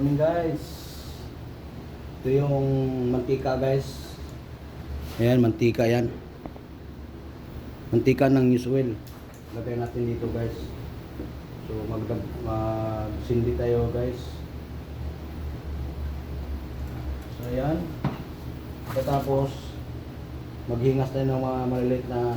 Morning guys. Ito yung mantika guys. Ayan, mantika yan. Mantika ng news oil. Lagay natin dito guys. So magsindi tayo guys. So ayan. Tapos maghingas tayo ng mga maliliit na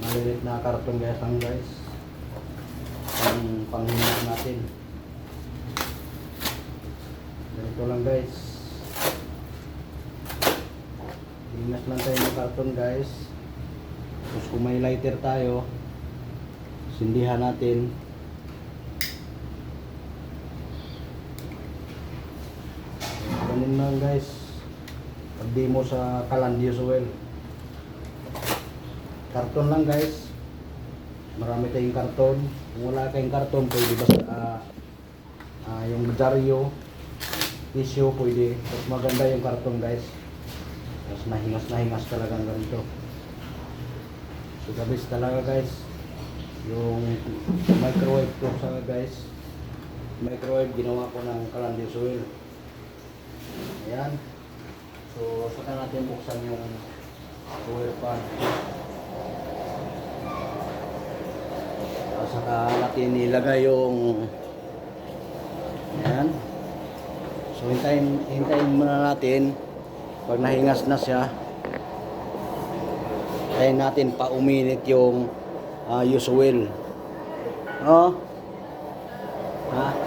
maliliit na karton guys. Ang panghingas natin. Ganito lang guys. Hingas lang tayo ng karton guys. Tapos kung may lighter tayo, sindihan natin. Ganun lang guys. Pagdi mo sa Calandios oil. Karton lang guys. Marami tayong karton. Kung wala kayong karton, pwede basta yung dyaryo, tissue pwede. Tapos maganda yung karton guys. Tapos nahingas talagang ganito. So the best talaga guys. Yung microwave ko sa guys. Microwave ginawa ko ng Calandios oil. Ayan. So saka natin buksan yung oil pan. Saka natin ilagay yung ayan. So hintayin muna natin pag nahingas na siya. Hintayin natin pa uminit yung used oil. Oh. Ha?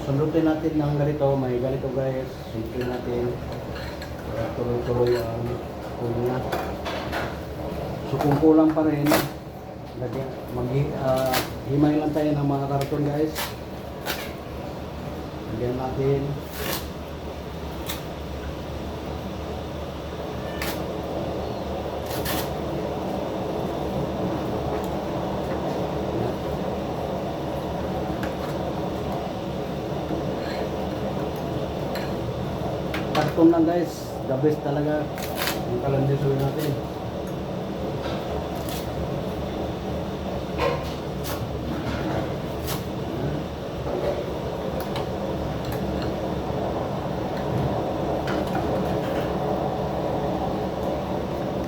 Sundutin natin ng ganito, may ganito guys. Sundutin natin. Tuloy-tuloy ang kulang. So kung kulang pa rin, himay lang tayo ng mga karton guys. Lagyan natin. Karton lang guys, the best talaga yung Calandios oil natin.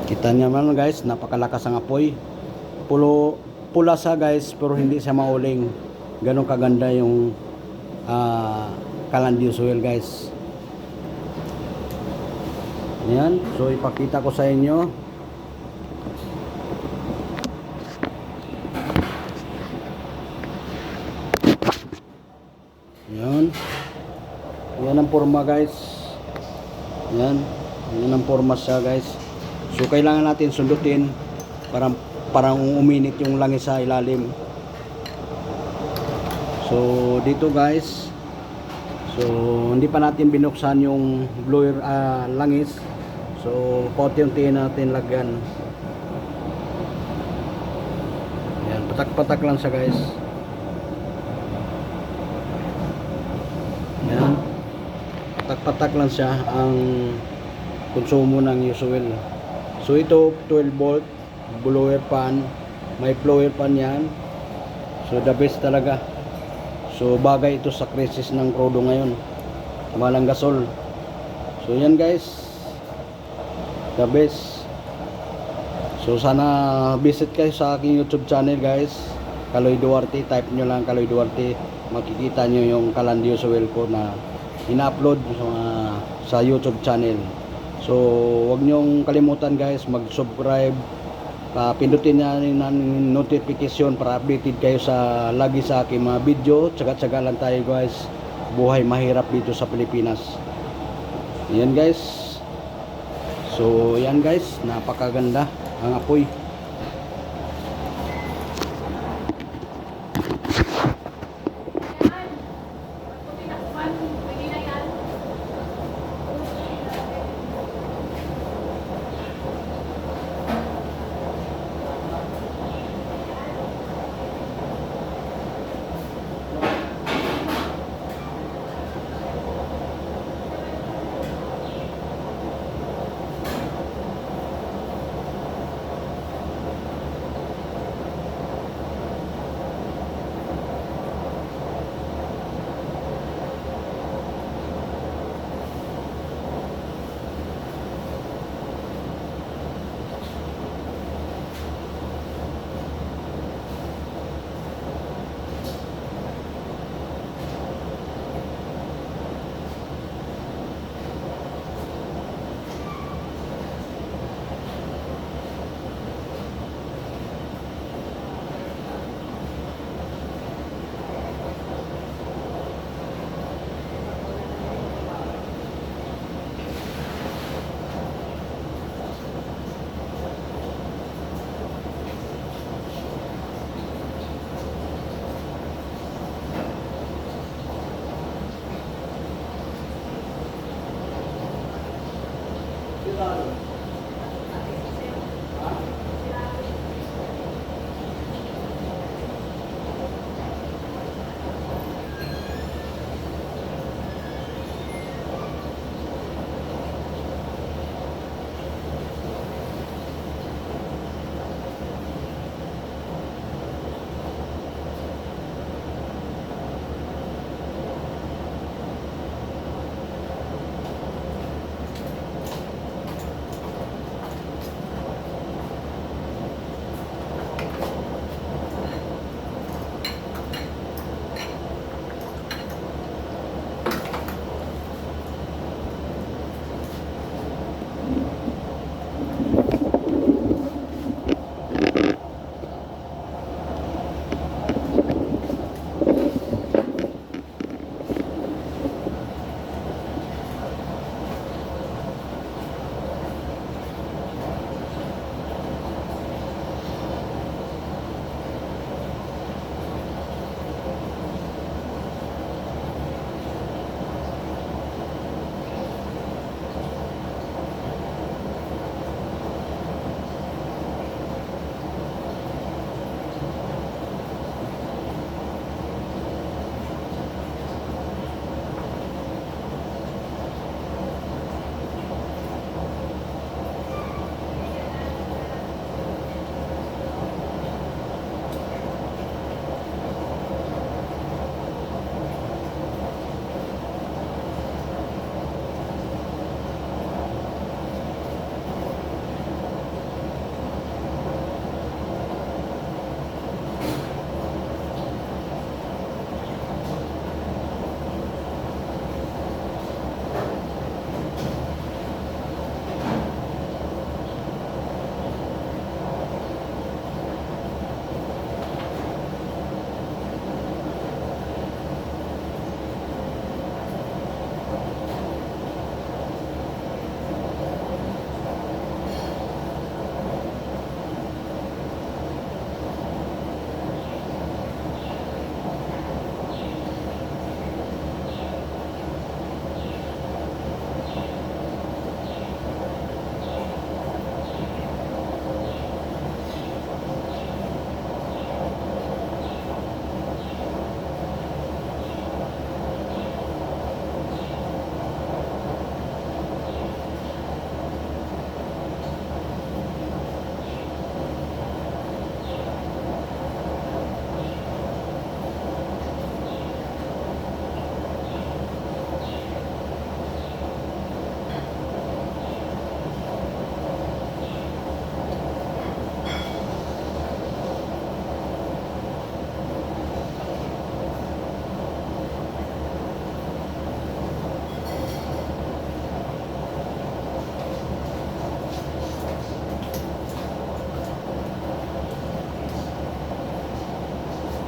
Kita niyo naman guys, napakalakas ang apoy. Pula siya guys, pero hindi siya mauling. Ganon kaganda yung Calandios oil guys. Yan, so ipakita ko sa inyo. Yan. Yan ang forma guys. Yan. Yan ang forma siya guys. So kailangan natin sundutin parang uminit yung langis sa ilalim. So dito guys. So hindi pa natin binuksan yung blower langis. So, paunti-untiin natin lagyan. Ayan, patak-patak lang siya guys. Ayan. Patak-patak lang siya ang konsumo ng used oil. So, ito 12 volt blower pan. May blower pan yan. So, the best talaga. So, bagay ito sa krisis ng crudo ngayon. Malang gasol. So yan guys, the best. So sana visit kayo sa aking YouTube channel guys, Kaloy Duarte. Type nyo lang Kaloy Duarte, makikita nyo yung Kalandiyosuel ko na ina-upload sa YouTube channel. So wag nyong kalimutan guys, mag-subscribe, pindutin nyo ng notification para updated kayo sa lagi sa aking mga video. Tsaga-tsaga lang tayo guys, buhay mahirap dito sa Pilipinas. Yan guys. So yan guys, napakaganda ang apoy.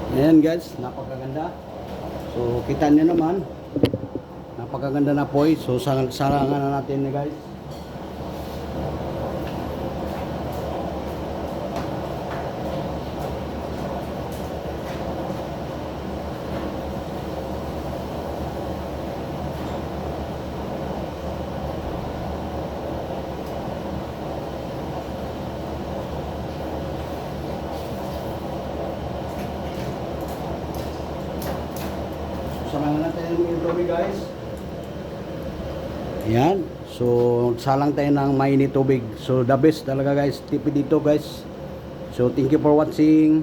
Ayan guys, napakaganda. So kita niyo naman, napakaganda na po. So sarangan na natin ni guys. Sarangan natin yung intro guys. Ayan. So salang tayo ng mainit tubig. So the best talaga guys. Tipid dito guys. So thank you for watching.